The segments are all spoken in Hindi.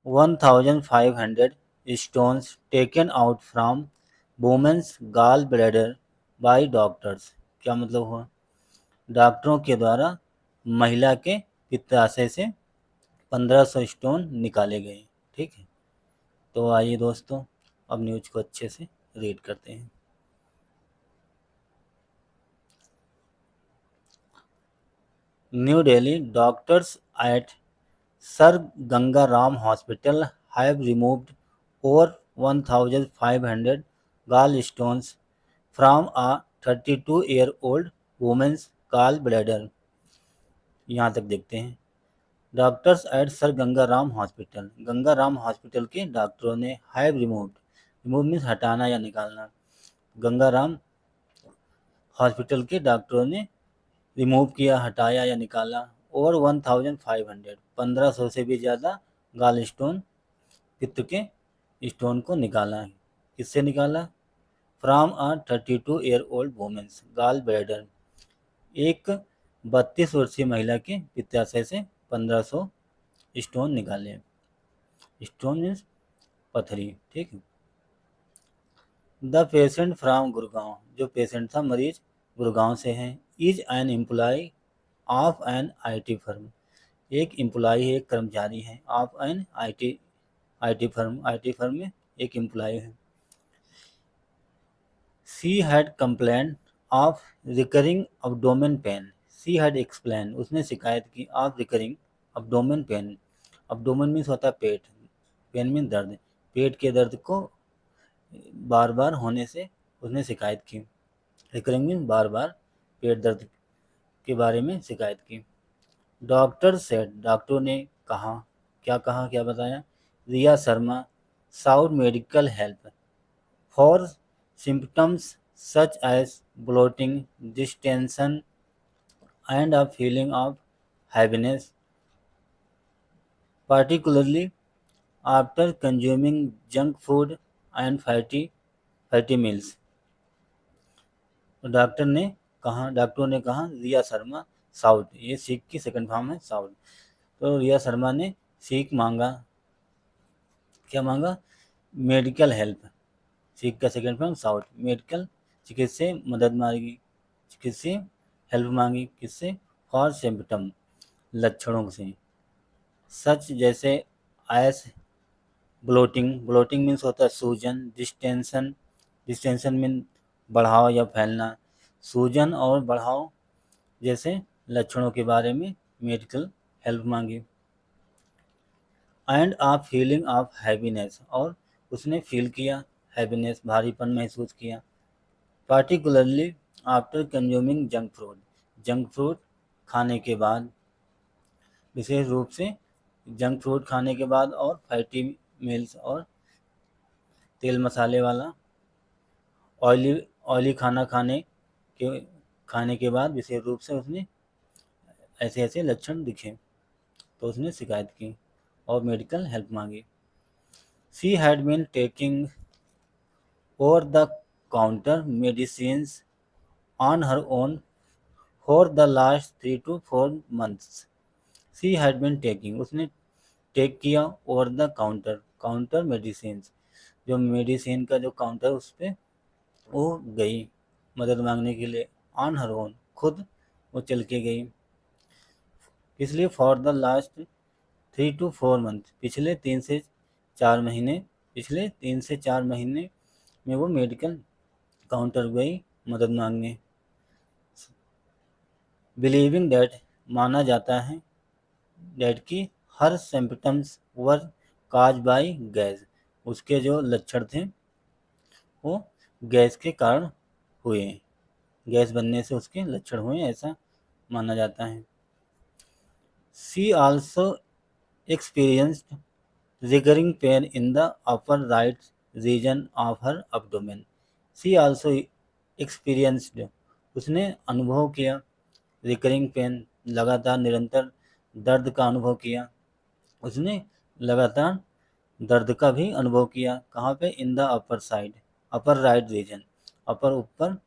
1,500 stones taken out from women's gallbladder by doctors। क्या मतलब हुआ? डॉक्टरों के द्वारा महिला के पित्ताशय से 1500 स्टोन निकाले गए। ठीक है, तो आइए दोस्तों अब न्यूज को अच्छे से रीड करते हैं। New Delhi, doctors at Sir Ganga Ram hospital have removed over 1,500 gallstones from a 32-year-old woman's gallbladder। यहाँ तक देखते हैं। Doctors at Sir Ganga Ram hospital, Ganga Ram hospital के डॉक्टरों ने हैव रिमूव्ड, रिमूव मीन्स हटाना या निकालना, गंगा राम हॉस्पिटल के डॉक्टरों ने रिमूव किया, हटाया या निकाला ओवर 1,500, 1500 से भी ज़्यादा गाल स्टोन, पित्त के स्टोन को निकाला है। किससे निकाला? From a 32-year-old women's gall bladder, एक 32 वर्षीय महिला के पित्ताशय से 1500 स्टोन निकाले। स्टोन मीन्स पथरी। ठीक है। द पेशेंट फ्रॉम गुड़गांव, जो पेशेंट था मरीज गुड़गांव से है। Is an employ of an IT firm, एक एम्प्लॉय है, एक कर्मचारी है। Of an IT firm, IT firm में एक एम्प्लॉय है। She had complaint of recurring abdomen pain, she had explain, उसने शिकायत की, of recurring abdomen pain, abdomen means होता है पेट, पेन मीन दर्द, पेट के दर्द को बार बार होने से उसने शिकायत की। रिकरिंग मीन्स बार बार पेट दर्द के बारे में शिकायत की। डॉक्टर सेड, डॉक्टरों ने कहा, क्या कहा, क्या बताया? Riya Sharma sought medical help for symptoms such as bloating, distension and a feeling of happiness, particularly after consuming junk food and fatty meals। तो डॉक्टरों ने कहा रिया शर्मा साउथ, ये सीख की सेकंड फॉर्म है साउथ। तो रिया शर्मा ने सीख मांगा, क्या मांगा? मेडिकल हेल्प, सीख का सेकंड फॉर्म साउथ, मेडिकल चिकित्सीय मदद मांगी, चिकित्सीय हेल्प मांगी, किससे? फॉर सिम्पटम, लक्षणों से, सच जैसे, एस ब्लोटिंग, ब्लोटिंग मीन्स होता है सूजन, डिस्टेंशन, डिस्टेंशन मीन बढ़ाव या फैलना, सूजन और बढ़ाव जैसे लक्षणों के बारे में मेडिकल हेल्प मांगी। And a feeling of happiness, और उसने फील किया हैप्पीनेस, भारीपन महसूस किया। Particularly after consuming junk fruit खाने के बाद, विशेष रूप से जंक फ्रूट खाने के बाद, और फैटी मील्स, और तेल मसाले वाला ऑयली ऑयली खाने के बाद विशेष रूप से उसने ऐसे ऐसे लक्षण दिखे, तो उसने शिकायत की और मेडिकल हेल्प मांगी। She had been taking over the counter medicines on her own for the last 3 to 4 months। She had been taking, उसने टेक किया over the counter, counter medicines, जो मेडिसिन का जो काउंटर उस पर वो गई मदद मांगने के लिए, ऑन हर ओन, खुद वो चल के गई। इसलिए for the last 3 to 4 month, पिछले 3 से 4 महीने में वो मेडिकल काउंटर गई मदद मांगने। बिलीविंग दैट, माना जाता है, दैट की her symptoms were caused by gas, उसके जो लक्षण थे वो गैस के कारण हुए, गैस बनने से उसके लक्षण हुए, ऐसा माना जाता है। She also experienced recurring pain in the upper right region of her abdomen। She also experienced, उसने अनुभव किया, recurring pain, लगातार निरंतर दर्द का अनुभव किया, उसने लगातार दर्द का भी अनुभव किया। कहाँ पे? In the upper side, upper right region, upper ऊपर,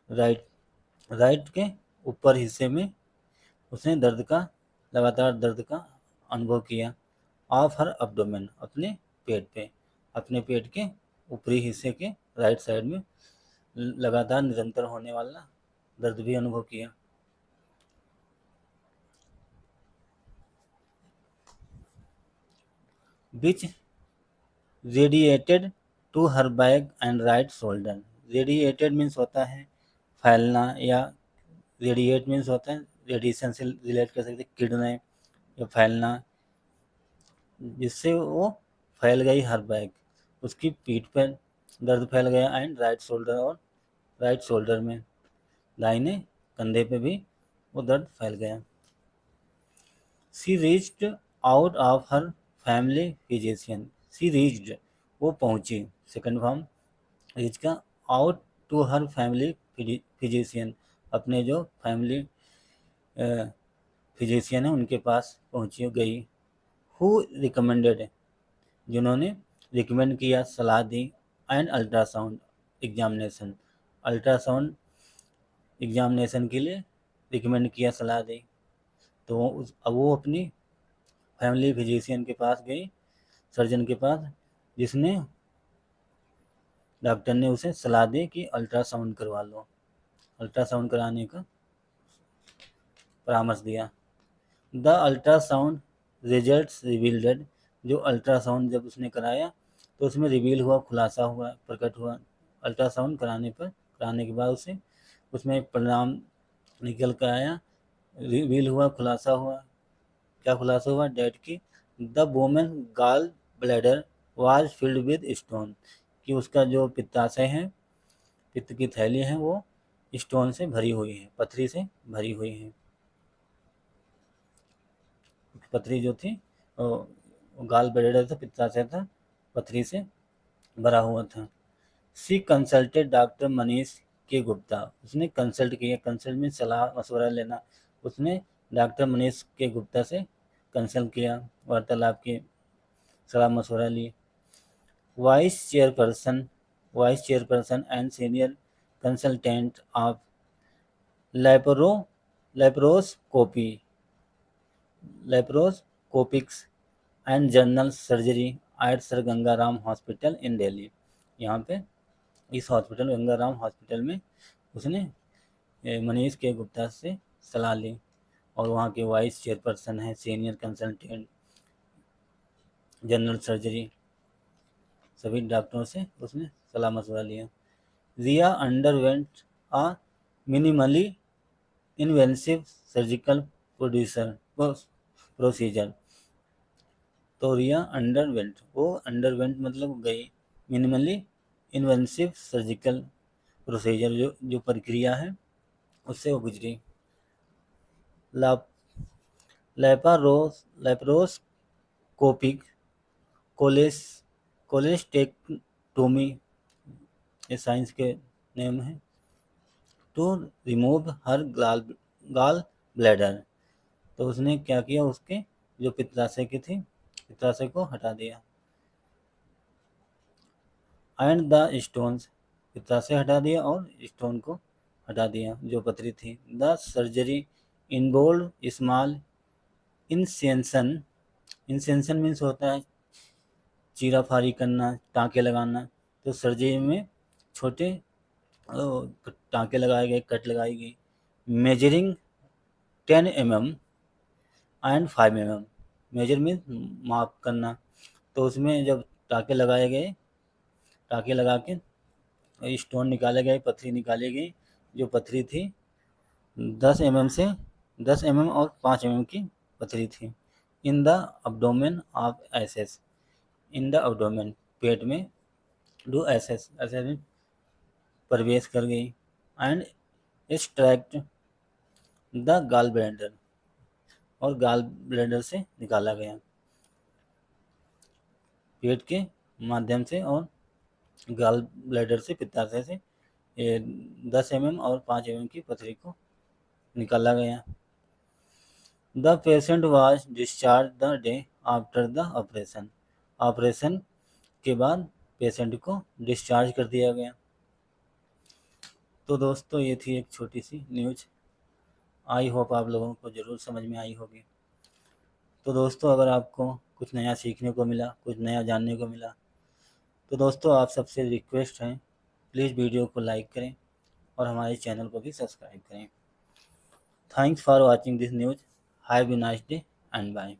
राइट, राइट के ऊपर हिस्से में उसने लगातार दर्द का अनुभव किया। ऑफ हर एब्डोमेन, अपने पेट पे, अपने पेट के ऊपरी हिस्से के राइट साइड में लगातार निरंतर होने वाला दर्द भी अनुभव किया। Which radiated to her back and right shoulder. Radiated means होता है फैलना, या रेडिएट मीन्स होता है रेडिएशन से रिलेट कर सकते, किरणें या फैलना, जिससे वो फैल गई हर बैक, उसकी पीठ पर दर्द फैल गया, एंड राइट शोल्डर, और राइट शोल्डर में दाहिने कंधे पे भी वो दर्द फैल गया। She reached out of her family physician. She reached वो पहुंची, सेकंड फॉर्म रीच का, out to her family physician, अपने जो फैमिली फिजिशियन है उनके पास पहुंची गई। हु रिकमेंडेड, जिन्होंने रिकमेंड किया, सलाह दी, and ultrasound examination, ultrasound examination के लिए रिकमेंड किया, सलाह दी। तो अब वो अपनी फैमिली फिजिशियन के पास गई, सर्जन के पास, जिसने डॉक्टर ने उसे सलाह दी कि अल्ट्रासाउंड करवा लो, अल्ट्रासाउंड कराने का परामर्श दिया। द अल्ट्रासाउंड रिजल्ट्स रिवील्ड, जो अल्ट्रासाउंड जब उसने कराया तो उसमें रिवील हुआ, खुलासा हुआ, प्रकट हुआ, अल्ट्रासाउंड कराने के बाद उसे उसमें परिणाम निकल कर आया, रिवील हुआ, खुलासा हुआ। क्या खुलासा हुआ? डेट की the women gall bladder was filled with stone, कि उसका जो पित्ताशय है, पित्त की थैली है, वो स्टोन से भरी हुई है, पथरी से भरी हुई है। पथरी जो थी गाल ब्लैडर था, पित्ताशय था, पथरी से भरा हुआ था। शी कंसल्टेड डॉक्टर मनीष के गुप्ता, उसने कंसल्ट किया, कंसल्ट में सलाह मशवरा लेना, उसने डॉक्टर मनीष के गुप्ता से कंसल्ट किया, वार्तालाप की, सलाह मशवरा ली। Vice chairperson and senior consultant of laparo laparoscopy laparoscopics and general surgery at sir Gangaram hospital in Delhi. यहाँ पे इस हॉस्पिटल, गंगाराम हॉस्पिटल में उसने मनीष के गुप्ता से सलाह ली, और वहाँ के वाइस चेयरपर्सन हैं, सीनियर कंसल्टेंट, जनरल सर्जरी, सभी डॉक्टरों से उसने सलाह मशवरा लिया। Riya underwent a minimally invasive surgical procedure. तो रिया अंडरवेंट, वो अंडरवेंट मतलब गई, मिनिमली इन्वेंसिव सर्जिकल प्रोसीजर, जो प्रक्रिया है उससे वो गुजरी। लेपारोस्कोपिक कोलेस कोलेस्टेक्टोमी, ये साइंस के नेम है। To remove her gall bladder, तो उसने क्या किया, उसके जो पित्ताशय की थी, पित्ताशय को हटा दिया। एंड द स्टोन्स, पित्ताशय हटा दिया और स्टोन को हटा दिया, जो पथरी थी। The surgery involve small incision, incision means होता है चीराफारी करना, टाँके लगाना, तो सर्जरी में छोटे टाँके लगाए गए, कट लगाई गई। Measuring 10 mm and 5 mm, measure means माप करना, तो उसमें जब टाँके लगाए गए, टाँके लगा के स्टोन निकाले गए, पथरी निकाली गई, जो पथरी थी 10 mm से 10 mm और 5 mm की पथरी थी। In the abdomen of access, in the abdomen, पेट में, डू एसेस, एसेस प्रवेश कर गई, and extract the gall bladder, और गाल ब्लैडर से निकाला गया, पेट के माध्यम से और गाल ब्लैडर से, पित्ताशय से, 10 mm और 5 mm की पथरी को निकाला गया। The patient was discharge the day after the operation, operation के बाद पेशेंट को डिस्चार्ज कर दिया गया। तो दोस्तों ये थी एक छोटी सी न्यूज़, आई होप आप लोगों को ज़रूर समझ में आई होगी। तो दोस्तों अगर आपको कुछ नया सीखने को मिला, कुछ नया जानने को मिला, तो दोस्तों आप सबसे रिक्वेस्ट है, प्लीज़ वीडियो को लाइक करें और हमारे चैनल को भी सब्सक्राइब करें। Thanks for watching this news. Have a nice day and bye.